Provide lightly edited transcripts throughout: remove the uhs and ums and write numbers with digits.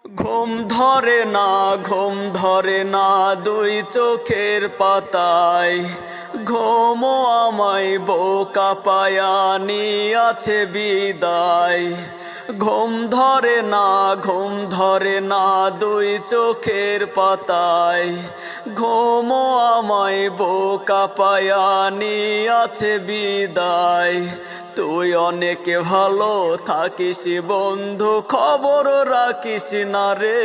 ঘুম ধরে না, ঘুম ধরে না দুই চোখের পাতায়। ঘুমও আমায় বোকা পায়া নিয়াছে বিদায়। ঘুম ধরে না, ঘুম ধরে না দুই চোখের পাতায়। ঘুমও আমায় বোকা পায়া নিয়াছে বিদায়। তুই অনেক ভালো থাকিস বন্ধু, খবর রাখিস না রে।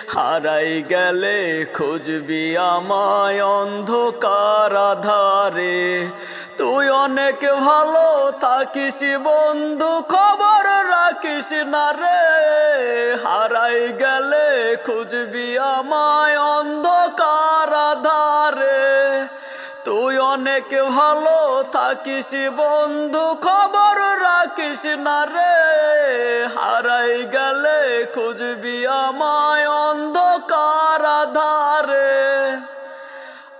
হারাই গেলে খুঁজবি আমায় অন্ধকার আধারে। তুই অনেক ভালো থাকিস বন্ধু, খবর রাখিস না রে। হারাই গেলে খুঁজবি আমায় অন্ধকার আধারে। তুই অনেক ভালো থাকিস বন্ধু, খবর রাখিস না রে। হারাই গেলে খুঁজবি আমায় অন্ধকার আধারে।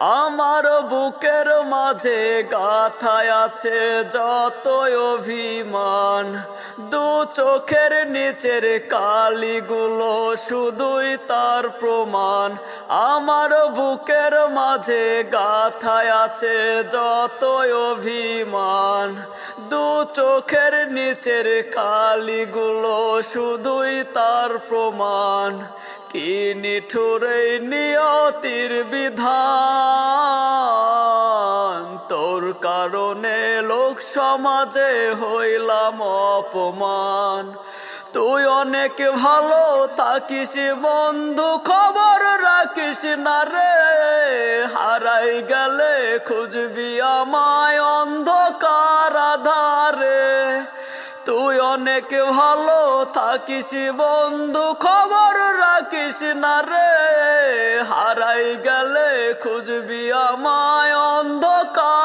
আমার বুকের মাঝে গাথায় আছে যতই অভিমান। দু চোখের নিচের কালিগুলো শুধুই তার প্রমাণ। আমার বুকের মাঝে গাথায় আছে যতই অভিমান। দু চোখের নিচের কালিগুলো শুধুই তার প্রমাণ। কি নিঠুর এই নিয়তির বিধান, তোর কারণে লোক সমাজে হইলাম অপমান। তুই অনেক ভালো থাকিস বন্ধু, খবর রাখিস না রে। হারাই গেলে খুঁজবি আমায় অন্ধকার আধারে। তুই অনেক ভালো থাকিস বন্ধু, খবর রাখিস না রে। হারাই গেলে খুঁজবি আমায় অন্ধকার